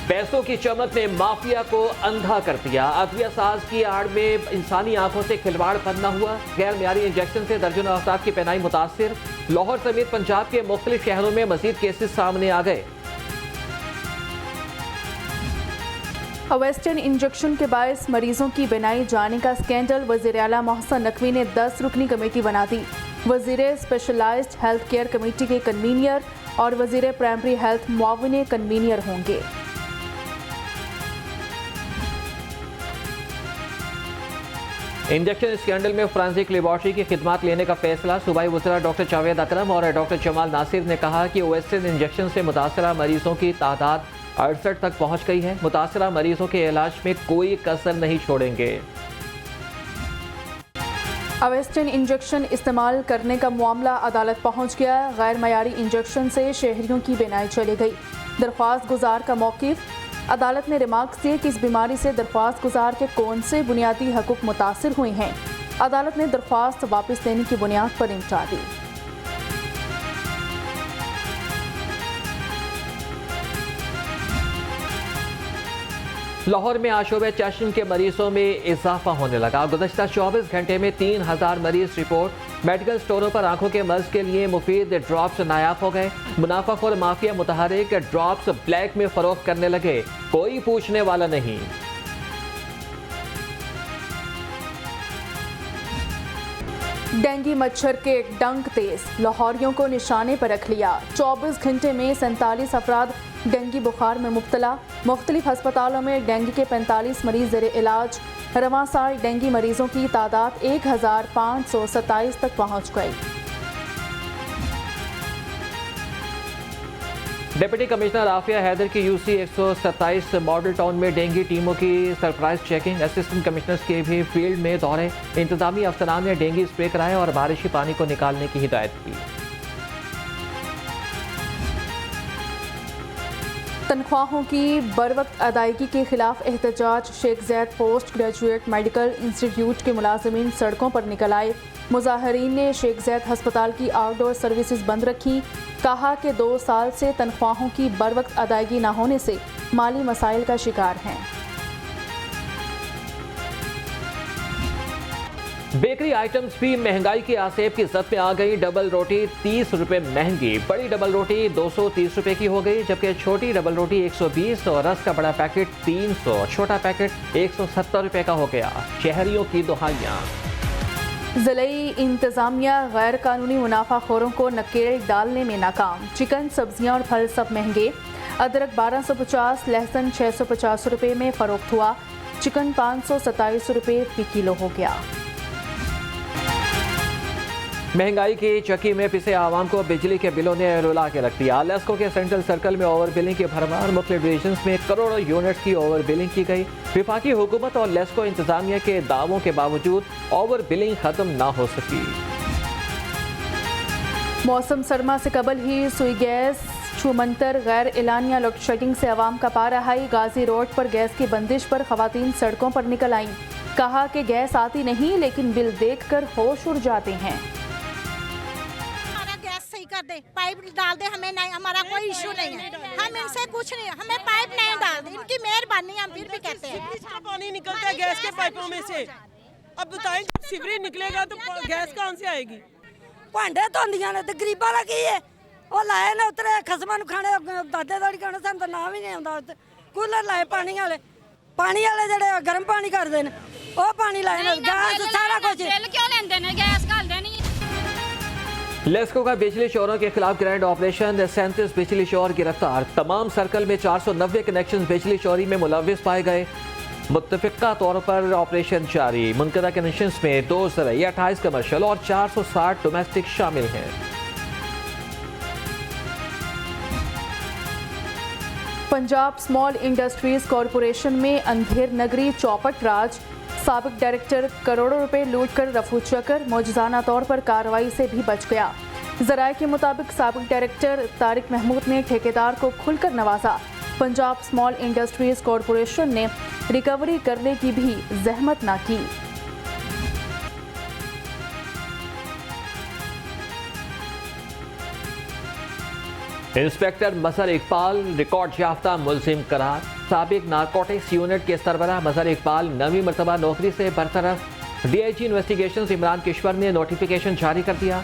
पैसों की चमक ने माफिया को अंधा कर दिया। अदविया साज की आड़ में इंसानी आंखों से खिलवाड़ बनना हुआ। गैर मियारी इंजेक्शन से दर्जनों अफराद की पैनाई मुतासिर। लाहौर समेत पंजाब के मुख्तलिफ शहरों में मजीद केसेस सामने आ गए। वेस्टर्न इंजेक्शन के बायस मरीजों की बेनाई जाने का स्कैंडल। वज़ीर आला मोहसिन नकवी ने 10 रुकनी कमेटी बना दी। वज़ीर स्पेशलाइज्ड हेल्थ केयर कमेटी के कन्वीनियर और वज़ीर प्राइमरी हेल्थ मुआविन कन्वीनियर होंगे। इंजेक्शन स्कैंडल में फोरेंसिक लेबॉर्ट्री की खिदमात लेने का फैसला। सूबाई वज़ीर डॉक्टर जावेद अकरम और डॉक्टर जमाल नासिर ने कहा कि वेस्टर्न इंजेक्शन से मुतासरा मरीजों की तादाद 68 तक पहुंच गई है। मुतासरा मरीजों के इलाज में कोई कसर नहीं छोड़ेंगे। वेस्टर्न इंजेक्शन इस्तेमाल करने का मामला अदालत पहुंच गया। गैर मयारी इंजेक्शन से शहरियों की बेनाई चली गई। दरख्वास्त गुजार का मौक़िफ़। अदालत ने रिमार्क्स दिए कि इस बीमारी से दरख्वास्त गुजार के कौन से बुनियादी हकूक़ मुतासिर हुए हैं। अदालत ने दरख्वास्त वापस लेने की बुनियाद पर निपटा दी। लाहौर में आशोब चश्म के मरीजों में इजाफा होने लगा। गुज़श्ता 24 घंटे में 3000 मरीज रिपोर्ट। मेडिकल स्टोरों पर आंखों के मर्ज के लिए मुफीद ड्रॉप्स नायाब हो गए। मुनाफाखोर माफिया मुतहरिक ड्रॉप्स ब्लैक में फरोख्त करने लगे। कोई पूछने वाला नहीं। डेंगू मच्छर के डंक तेज। लाहौरियों को निशाने पर रख लिया। 24 घंटे में 47 अफराद डेंगू बुखार में मुब्तला। मुख्तलिफ अस्पतालों में डेंगू के 45 मरीज ज़ेर इलाज। रवां साल डेंगू मरीजों की तादाद 1527 तक पहुँच गई। डिप्टी कमिश्नर आफिया हैदर की यूसी 127 मॉडल टाउन में डेंगू टीमों की सरप्राइज चेकिंग। असिस्टेंट कमिश्नर्स के भी फील्ड में दौरे। इंतजामी अफसरान ने डेंगू स्प्रे कराए और बारिशी पानी को निकालने की हिदायत की। तनख्वाहों की बरवक्त अदायगी के खिलाफ एहतजाज। शेख ज़ैद पोस्ट ग्रेजुएट मेडिकल इंस्टीट्यूट के मुलाजिमीन सड़कों पर निकल आए। मुजाहरीन ने शेख ज़ैद हस्पताल की आउटडोर सर्विसेज बंद रखी। कहा कि 2 साल से तनख्वाहों की बरवक्त अदायगी न होने से माली मसाइल का शिकार हैं। बेकरी आइटम्स भी महंगाई के आसेब की जद में आ गई। डबल रोटी 30 रुपए महंगी। बड़ी डबल रोटी 230 रुपए की हो गई, जबकि छोटी डबल रोटी 120 और रस का बड़ा पैकेट 300, छोटा पैकेट 170 रुपए का हो गया। शहरियों की दुहाइयां। ज़िले इंतज़ामिया गैर कानूनी मुनाफाखोरों को नकेल डालने में नाकाम। चिकन, सब्जियां और फल सब महंगे। अदरक 1250, लहसुन 650 रुपए में फरोख्त हुआ। चिकन 527 रुपए फी किलो हो गया। महंगाई की चक्की में पिसे आवाम को बिजली के बिलों ने रुला के रख दिया। लेस्को के सेंट्रल सर्कल में ओवर बिलिंग की भरमार। मुख्तलिफ डिवीजन में करोड़ों यूनिट्स की ओवर बिलिंग की गई। विफाकी हुकूमत और लेस्को इंतजामिया के दावों के बावजूद ओवर बिलिंग खत्म न हो सकी। मौसम सरमा से कबल ही सुई गैस छुमंतर गैर एलानिया लोड शेडिंग से आवाम का पारा हाई। गाजी रोड पर गैस की बंदिश पर खवातीन सड़कों पर निकल आईं। कहा कि गैस आती नहीं, लेकिन बिल देखकर होश उड़ जाते हैं। कर दे, पाइप डाल दे, हमें नहीं, हमारा कोई इशू नहीं है। हम इनसे कुछ नहीं, हमें पाइप नहीं डाल दे, इनकी मेहरबानी। हम फिर भी कहते हैं पानी निकलता है गैस के पाइपों में से। अब बताएं, जब सीवरेज निकलेगा तो गैस कहाँ से आएगी? भांडे धोंदियां ने ते गरीबां दा की है। ਉਹ ਲਾਏ ਨੇ ਉਤਰੇ ਖਸਮਾਂ ਨੂੰ ਖਾਣੇ ਦਾਦੇ ਦਾੜੀ ਖਾਣੇ ਸਾਨੂੰ ਤਾਂ ਨਾਮ ਹੀ ਨਹੀਂ ਆਉਂਦਾ। ਉੱਤੇ ਕੂਲਰ ਲਾਏ ਪਾਣੀ ਵਾਲੇ ਜਿਹੜੇ ਗਰਮ ਪਾਣੀ ਕਰਦੇ ਨੇ ਉਹ ਪਾਣੀ ਲਾਏ ਨੇ। ਗੈਸ ਸਾਰਾ ਕੁਝ ਬਿੱਲ ਕਿਉਂ ਲੈਂਦੇ ਨੇ? ਗੈਸ ਘੱਲਦੇ ਨਹੀਂ। लेस्को का बिजली चोरों के खिलाफ ग्रैंड ऑपरेशन। 37 बिजली चोर गिरफ्तार। तमाम सर्कल में 490 कनेक्शन बिजली चोरी में मुलविस पाए गए। मुत्तफिका तौर पर ऑपरेशन जारी। मुनकदा कनेक्शन में 2 ज़राई, 28 कमर्शियल और 460 डोमेस्टिक शामिल हैं। पंजाब स्मॉल इंडस्ट्रीज कॉरपोरेशन में अंधेर नगरी चौपट राज। साबिक डायरेक्टर करोड़ों रुपए लूट कर रफू चक्कर। मौजूदाना तौर पर कार्रवाई से भी बच गया। ज़राए के मुताबिक साबिक डायरेक्टर तारिक महमूद ने ठेकेदार को खुलकर नवाजा। पंजाब स्मॉल इंडस्ट्रीज कॉरपोरेशन ने रिकवरी करने की भी जहमत ना की। इंस्पेक्टर मजहर इकबाल रिकॉर्ड याफ्ता मुलजिम करार। साबिक नारकोटिक्स यूनिट के सरबराह मजहर इकबाल 9वीं मरतबा नौकरी से बरतरफ। DIG इन्वेस्टिगेशन इमरान किश्वर ने नोटिफिकेशन जारी कर दिया।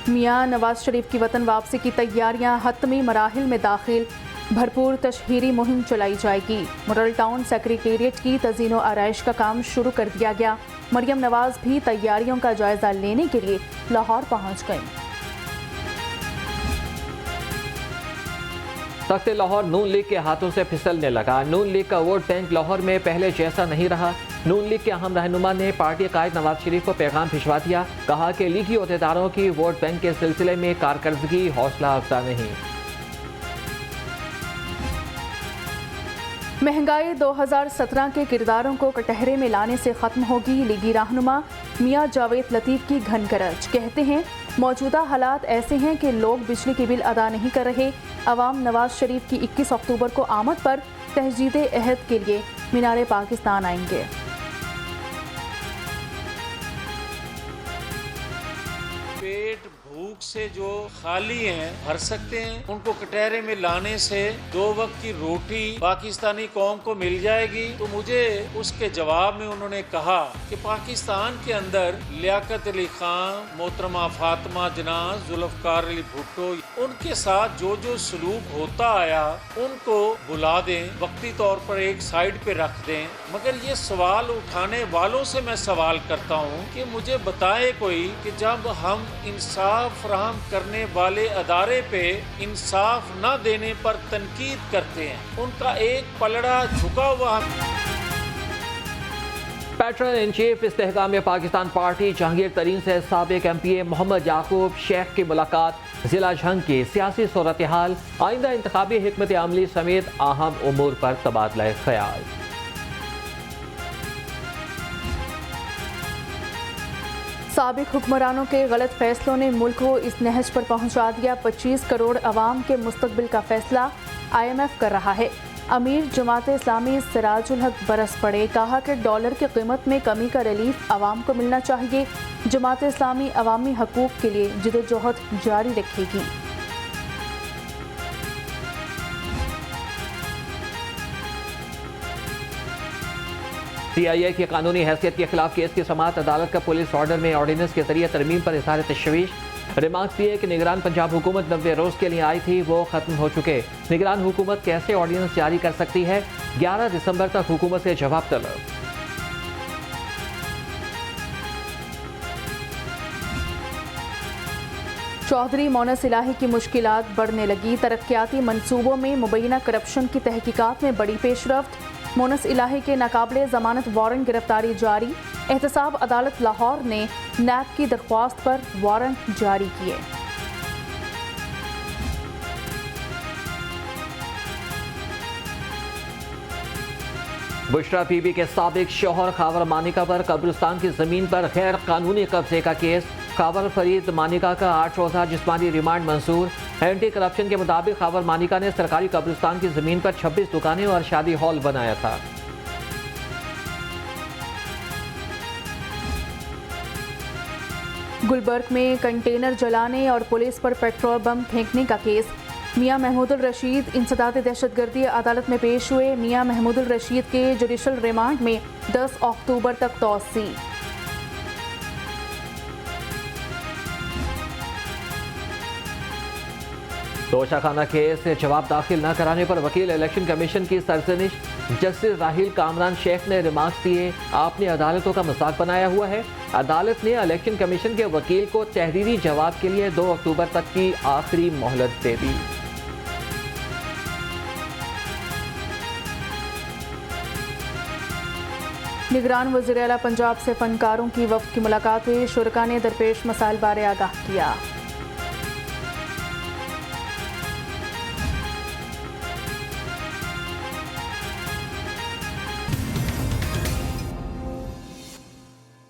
मियां नवाज शरीफ की वतन वापसी की तैयारियां हतमी मराहिल में दाखिल। भरपूर तशहीरी मुहिम चलाई जाएगी। मॉडल टाउन सेक्रेटेरिएट की तज़ीनो आराइश का काम शुरू कर दिया गया। मरियम नवाज भी तैयारियों का जायजा लेने के लिए लाहौर पहुंच गईं। तख्त लाहौर नून लीग के हाथों से फिसलने लगा। नून लीग का वोट बैंक लाहौर में पहले जैसा नहीं रहा। नून लीग के अहम रहनुमा ने पार्टी कायद नवाज शरीफ को पैगाम भिजवा दिया। कहा कि लीगी अहदेदारों की वोट बैंक के सिलसिले में कारकर्दगी हौसला अफजा नहीं। महंगाई 2017 के किरदारों को कटहरे में लाने से खत्म होगी। लीगी रहनुमा मियां जावेद लतीफ़ की घन गरज। कहते हैं मौजूदा हालात ऐसे हैं कि लोग बिजली की बिल अदा नहीं कर रहे। अवाम नवाज शरीफ की 21 अक्टूबर को आमद पर तहजीद अहद के लिए मीनारे पाकिस्तान आएंगे। पेट भूख से जो खाली हैं भर सकते हैं, उनको कटहरे में लाने से 2 वक्त की रोटी पाकिस्तानी कौम को मिल जाएगी। तो मुझे उसके जवाब में उन्होंने कहा कि पाकिस्तान के अंदर लियाकत अली खान, मोहतरमा फातिमा जना, जुल्फकार अली भुट्टो, उनके साथ जो जो सलूक होता आया उनको बुला दें, वक्ती तौर पर एक साइड पे रख दें। मगर ये सवाल उठाने वालों से मैं सवाल करता हूँ कि मुझे बताए कोई कि जब हम इंसाफ फराहम करने वाले अदारे पे इंसाफ न देने पर तनकीद करते हैं, उनका एक पलड़ा झुका हुआ। Patron in chief Istehkam Pakistan party Jahangir Tareen से साबिक MPA मोहम्मद याकूब शेख की मुलाकात। जिला झंग की सियासी सूरत हाल, आइंदा इंतखाबी हिकमत अमली समेत अहम उमूर पर तबादला ख्याल। साबिक हुक्मरानों के गलत फैसलों ने मुल्क को इस नहज पर पहुंचा दिया। 25 करोड़ अवाम के मुस्तकबिल का फैसला IMF कर रहा है। अमीर जमात इस्लामी सिराजुल हक बरस पड़े। कहा कि डॉलर की कीमत में कमी का रिलीफ अवाम को मिलना चाहिए। जमात इस्लामी अवामी हकूक़ के लिए जिदोजहद जारी रखेगी। CIA की कानूनी हैसियत के खिलाफ केस की समाअत। अदालत का पुलिस ऑर्डर में ऑर्डिनेंस के जरिए तरमीम पर इज़हार तशवीश। रिमार्क्स दिए कि निगरान पंजाब हुकूमत 90 रोज़ के लिए आई थी, वो ख़त्म हो चुके। निगरान हुकूमत कैसे ऑर्डिनेंस जारी कर सकती है? 11 दिसंबर तक हुकूमत से जवाब तलब। चौधरी मोनस इलाही की मुश्किलात बढ़ने लगी। तरक्याती मंसूबों में मुबैना करप्शन की तहकीकात में बड़ी पेशरफ्त। मोनस इलाही के नाकाबिले ज़मानत वारंट गिरफ्तारी जारी। एहतसाब अदालत लाहौर ने नैब की दरख्वास्त पर वारंट जारी किए। बुशरा बीबी के साबिक शौहर खावर मानिका पर कब्रिस्तान की जमीन पर गैर कानूनी कब्जे का केस। खावर फरीद मानिका का 8 रोज़ा जिस्मानी रिमांड मंजूर। एंटी करप्शन के मुताबिक खावर मानिका ने सरकारी कब्रिस्तान की जमीन पर 26 दुकानें और शादी हॉल बनाया था। गुलबर्ग में कंटेनर जलाने और पुलिस पर पेट्रोल बम फेंकने का केस। मियां महमूदुल रशीद इंसदाद दहशतगर्दी अदालत में पेश हुए। मियां महमूदुल रशीद के जुडिशल रिमांड में 10 अक्टूबर तक तौसी। तोशाखाना केस से जवाब दाखिल न कराने पर वकील इलेक्शन कमीशन की सरजनिश। जस्टिस राहिल कामरान शेख ने रिमार्क्स दिए, आपने अदालतों का मजाक बनाया हुआ है। अदालत ने इलेक्शन कमीशन के वकील को तहरीरी जवाब के लिए 2 अक्टूबर तक की आखिरी मोहलत दे दी। निगरान वज़ीर आला पंजाब से फनकारों की वफ्द की मुलाकात हुई। शुरका ने दरपेश मसाइल बारे आगाह किया।